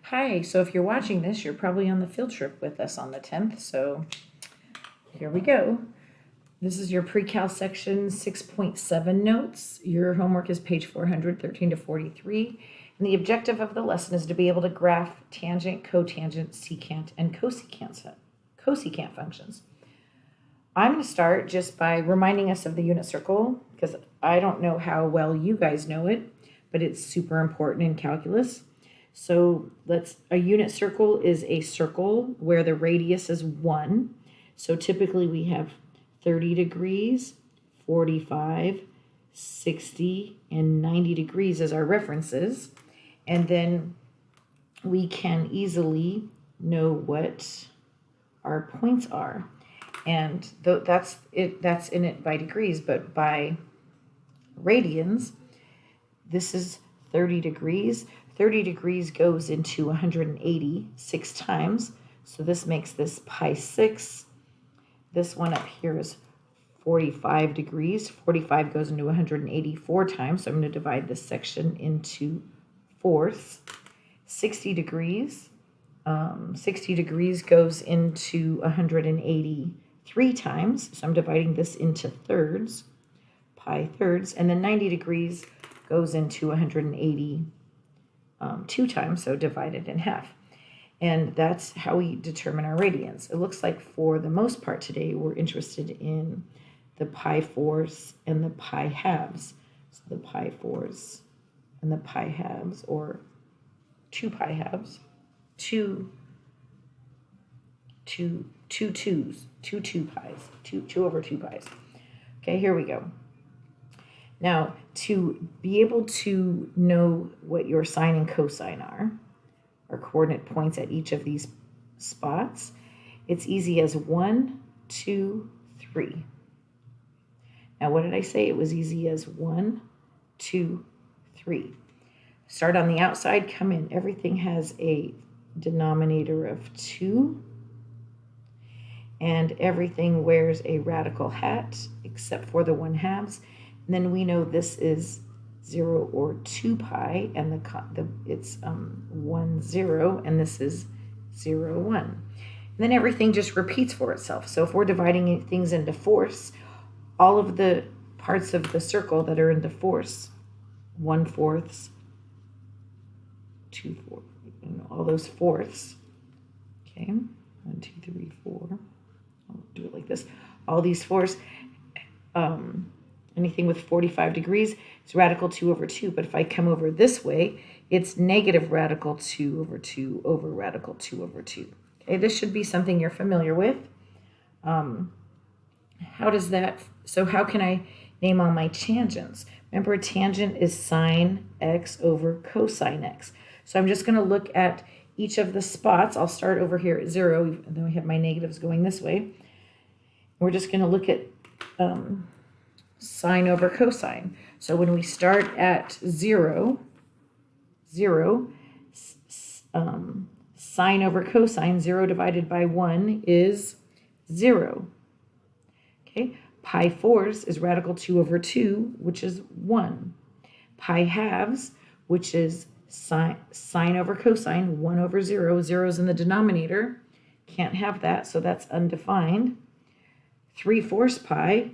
Hi, so if you're watching this, you're probably on the field trip with us on the 10th, so here we go. This is your pre-cal section 6.7 notes. Your homework is page 413 to 43, and the objective of the lesson is to be able to graph tangent, cotangent, secant, and cosecant functions. I'm going to start just by reminding us of the unit circle, because I don't know how well you guys know it, but it's super important in calculus. So a unit circle is a circle where the radius is 1. So typically we have 30 degrees, 45, 60, and 90 degrees as our references. And then we can easily know what our points are. And that's in it by degrees, but by radians, this is 30 degrees. 30 degrees goes into 180 6 times. So this makes this pi 6. This one up here is 45 degrees. 45 goes into 184 times. So I'm going to divide this section into fourths. 60 degrees. 60 degrees goes into 183 times. So I'm dividing this into thirds, pi thirds. And then 90 degrees goes into 180 2 times, so divided in half. And that's how we determine our radians. It looks like for the most part today, we're interested in the pi fourths and the pi halves. So the pi fourths and the pi halves, or 2 pi halves, two over 2 pi's. Okay, here we go. Now, to be able to know what your sine and cosine are, or coordinate points at each of these spots, it's easy as 1, 2, 3. Now, what did I say? It was easy as 1, 2, 3. Start on the outside, come in. Everything has a denominator of 2, and everything wears a radical hat except for the 1/2. And then we know this is 0 or 2 pi, and it's 1, 0, and this is 0, 1. And then everything just repeats for itself. So if we're dividing things into fourths, all of the parts of the circle that are into fourths, 1/4, 2/4, all those fourths, okay, 1, 2, 3, 4, I'll do it like this, all these fourths, anything with 45 degrees is radical 2 over 2. But if I come over this way, it's negative radical 2 over 2 over radical 2 over 2. Okay, this should be something you're familiar with. How can I name all my tangents? Remember, a tangent is sine x over cosine x. So I'm just going to look at each of the spots. I'll start over here at 0, and then we have my negatives going this way. We're just going to look at sine over cosine. So when we start at 0, sine over cosine, 0 divided by 1 is 0. Okay, pi fourths is radical 2 over 2, which is 1. Pi halves, which is sine over cosine, 1 over 0. 0 is in the denominator. Can't have that, so that's undefined. 3/4 pi,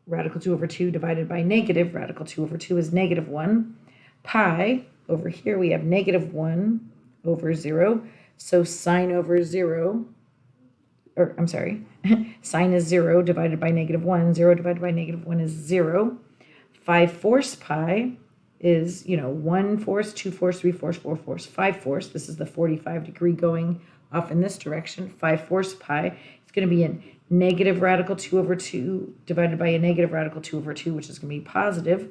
radical 2 over 2 divided by negative, radical 2 over 2 is negative 1. Pi, over here we have negative 1 over 0. So sine over 0, or I'm sorry, sine is 0 divided by negative 1. 0 divided by negative 1 is 0. 5/4 pi is, 1/4, 2/4, 3/4, 4/4, 5/4. This is the 45 degree going off in this direction. 5/4 pi, it's going to be in negative radical 2 over 2 divided by a negative radical 2 over 2, which is going to be positive.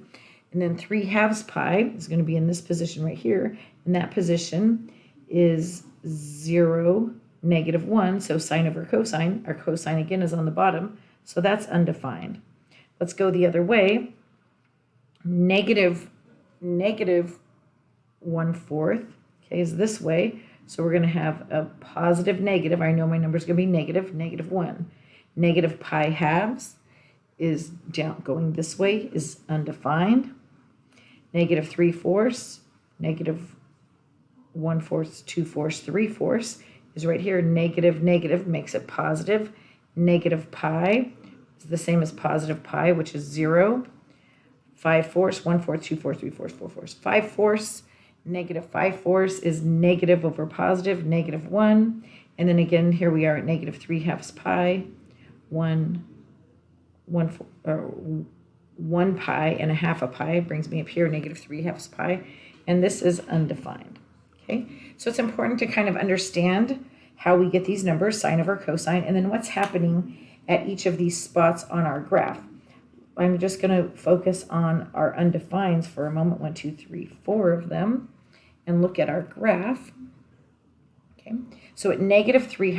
And then 3/2 pi is going to be in this position right here. And that position is 0, negative 1. So sine over cosine, our cosine again is on the bottom. So that's undefined. Let's go the other way. Negative 1/4, okay, is this way. So we're going to have a positive negative. I know my number is going to be negative 1. Negative pi halves is down going this way, is undefined. Negative 3/4, negative 1/4, 2/4, 3/4 is right here. Negative, negative makes it positive. Negative pi is the same as positive pi, which is 0. 5/4, 1/4, 2/4, 3/4, 4/4. 5/4, negative 5/4 is negative over positive, negative 1. And then again, here we are at negative 3/2 pi, 1 pi and a half a pi brings me up here, negative 3/2 pi. And this is undefined. Okay, so it's important to kind of understand how we get these numbers, sine over cosine, and then what's happening at each of these spots on our graph. I'm just going to focus on our undefineds for a moment, 1, 2, 3, 4 of them, and look at our graph. Okay, so at negative 3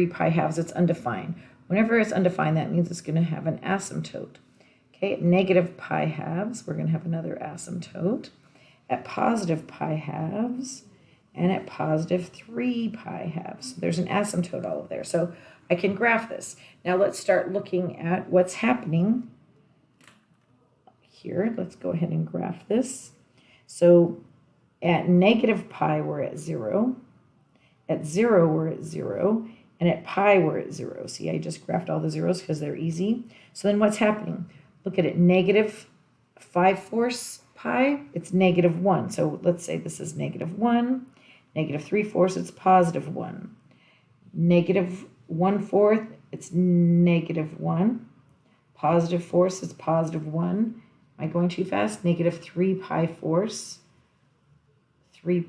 pi halves, it's undefined. Whenever it's undefined, that means it's going to have an asymptote. Okay, at negative pi halves, we're going to have another asymptote. At positive pi halves, and at positive 3 pi halves. So there's an asymptote all over there. So I can graph this. Now let's start looking at what's happening here. Let's go ahead and graph this. So at negative pi, we're at 0. At 0, we're at 0. And at pi, we're at 0. See, I just graphed all the zeros because they're easy. So then what's happening? Look at it, negative 5/4 pi, it's negative 1. So let's say this is negative 1. Negative 3/4, it's positive 1. Negative 1/4, it's negative 1. Positive 4, it's positive 1. Am I going too fast? Negative 3 pi 4, 3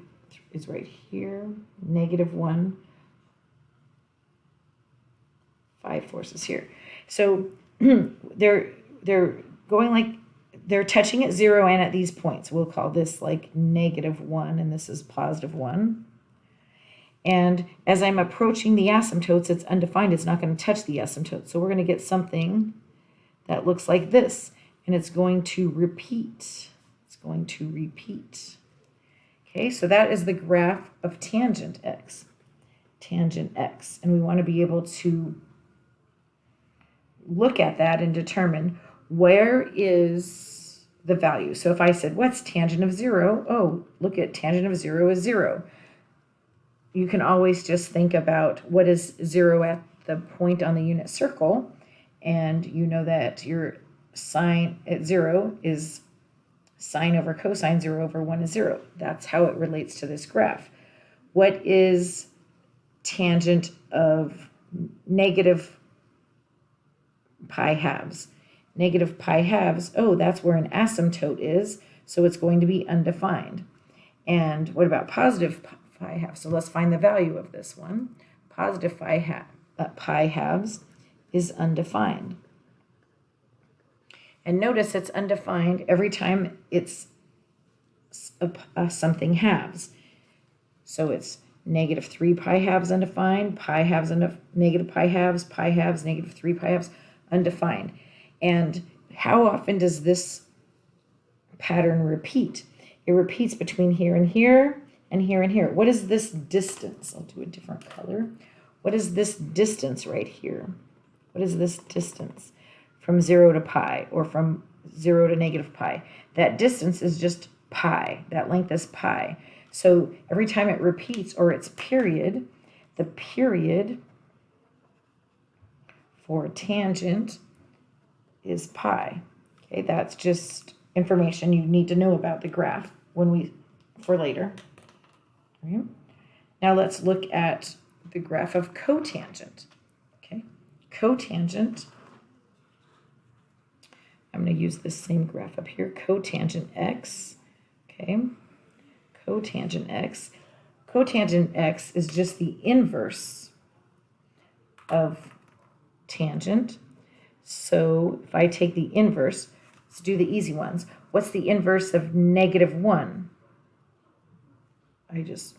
is right here. Negative 1. 5/4 is here. So they're going like, they're touching at 0 and at these points. We'll call this like negative 1, and this is positive 1. And as I'm approaching the asymptotes, it's undefined. It's not going to touch the asymptote. So we're going to get something that looks like this, and it's going to repeat. It's going to repeat. Okay, so that is the graph of tangent x. Tangent x. And we want to be able to look at that and determine where is the value. So if I said, what's tangent of 0? Oh, look at tangent of 0 is 0. You can always just think about what is 0 at the point on the unit circle, and you know that your sine at 0 is sine over cosine. 0 over 1 is 0. That's how it relates to this graph. What is tangent of negative pi halves? Negative pi halves, oh, that's where an asymptote is, so it's going to be undefined. And what about positive pi halves? So let's find the value of this one. Positive pi halves is undefined. And notice it's undefined every time it's something halves. So it's negative 3 pi halves undefined, pi halves negative pi halves, negative 3 pi halves, undefined. And how often does this pattern repeat? It repeats between here and here and here and here. What is this distance? I'll do a different color. What is this distance right here? What is this distance from 0 to pi, or from 0 to negative pi? That distance is just pi. That length is pi. So every time it repeats, or its period, the period for tangent is pi. Okay, that's just information you need to know about the graph for later. All right. Now let's look at the graph of cotangent. Okay, cotangent. I'm going to use this same graph up here, cotangent x. Okay, cotangent x. Cotangent x is just the inverse of tangent. So if I take the inverse, let's do the easy ones. What's the inverse of negative 1? I just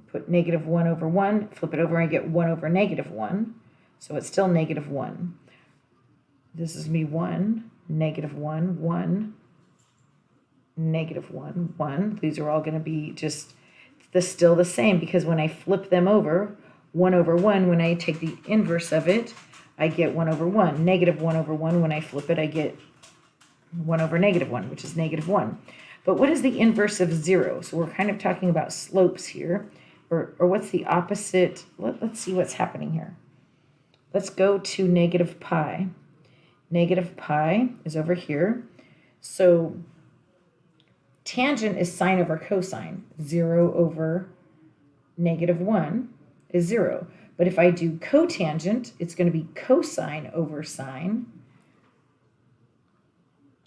put negative 1 over 1, flip it over, and I get 1 over negative 1. So it's still negative 1. This is me 1, negative 1, 1, negative 1, 1. These are all going to be just still the same, because when I flip them over, 1 over 1, when I take the inverse of it, I get 1 over 1. Negative 1 over 1, when I flip it, I get 1 over negative 1, which is negative 1. But what is the inverse of 0? So we're kind of talking about slopes here. Or what's the opposite? Let's see what's happening here. Let's go to negative pi. Negative pi is over here. So tangent is sine over cosine. 0 over negative 1 is 0. But if I do cotangent, it's going to be cosine over sine.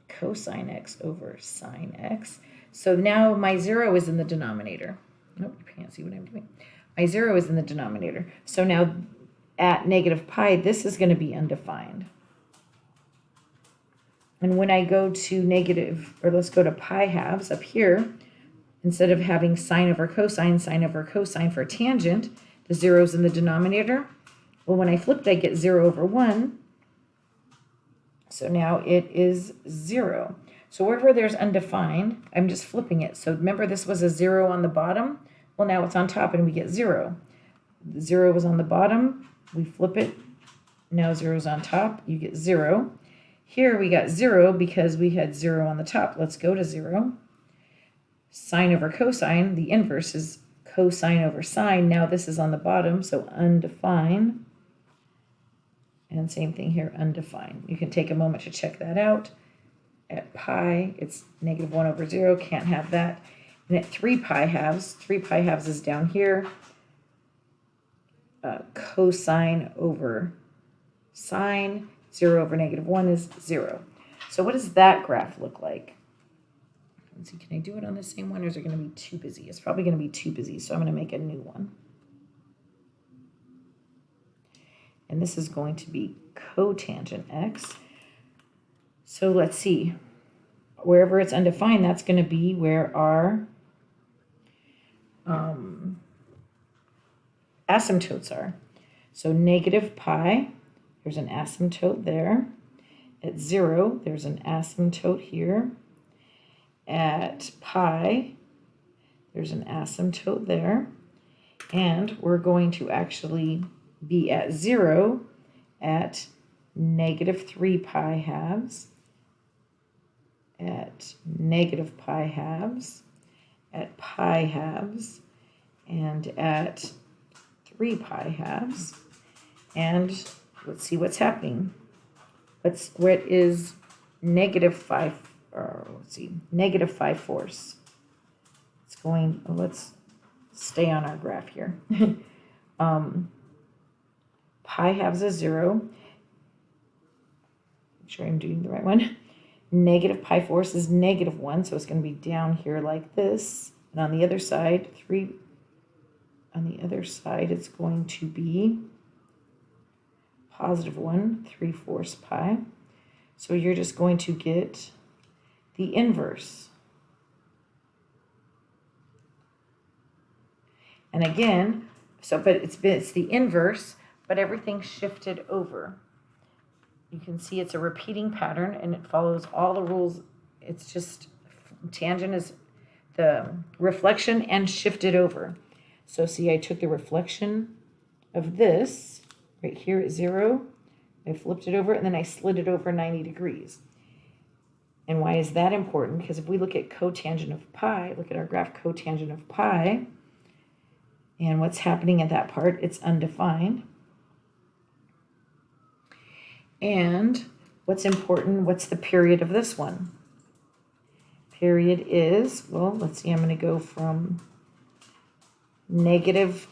Cosine x over sine x. So now my 0 is in the denominator. Nope, you can't see what I'm doing. My 0 is in the denominator. So now at negative pi, this is going to be undefined. And when I go to negative, or let's go to pi halves up here, instead of having sine over cosine for tangent, the 0 is in the denominator. Well, when I flip it, I get 0 over 1. So now it is 0. So wherever there's undefined, I'm just flipping it. So remember this was a 0 on the bottom? Well, now it's on top and we get 0. The 0 was on the bottom. We flip it. Now 0 is on top. You get 0. Here we got 0 because we had 0 on the top. Let's go to 0. Sine over cosine. The inverse is cosine over sine. Now this is on the bottom, so undefined. And same thing here, undefined. You can take a moment to check that out. At pi, it's negative 1 over 0. Can't have that. And at 3 pi halves is down here. Cosine over sine. 0 over negative 1 is 0. So what does that graph look like? Let's see, can I do it on the same one, or is it going to be too busy? It's probably going to be too busy, so I'm going to make a new one. And this is going to be cotangent x. So let's see. Wherever it's undefined, that's going to be where our asymptotes are. So negative pi, there's an asymptote there. At 0, there's an asymptote here. At pi, there's an asymptote there. And we're going to actually be at 0 at negative 3 pi halves, at negative pi halves, at pi halves, and at 3 pi halves. And let's see what's happening. What is negative 5, or let's see, negative 5/4. It's going, let's stay on our graph here. Pi halves is 0. Make sure I'm doing the right one. Negative pi fourths is negative 1, so it's going to be down here like this. And on the other side, it's going to be positive 1, 3/4 pi. So you're just going to get the inverse. And again, but it's the inverse, but everything's shifted over. You can see it's a repeating pattern and it follows all the rules. It's just tangent is the reflection and shifted over. So see, I took the reflection of this right here at 0. I flipped it over and then I slid it over 90 degrees. And why is that important? Because if we look at cotangent of pi, look at our graph cotangent of pi, and what's happening at that part, it's undefined. And what's important, what's the period of this one? Period is, well, let's see, I'm going to go from negative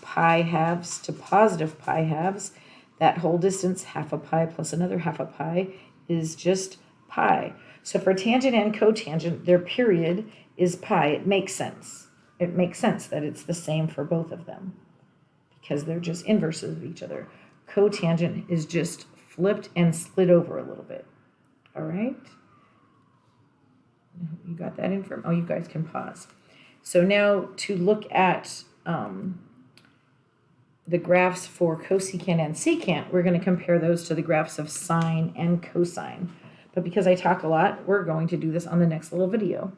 pi halves to positive pi halves. That whole distance, half a pi plus another half a pi, is just pi. So for tangent and cotangent, their period is pi. It makes sense. It makes sense that it's the same for both of them because they're just inverses of each other. Cotangent is just flipped and slid over a little bit. All right? You got that information? Oh, you guys can pause. So now to look at the graphs for cosecant and secant, we're going to compare those to the graphs of sine and cosine. But because I talk a lot, we're going to do this on the next little video.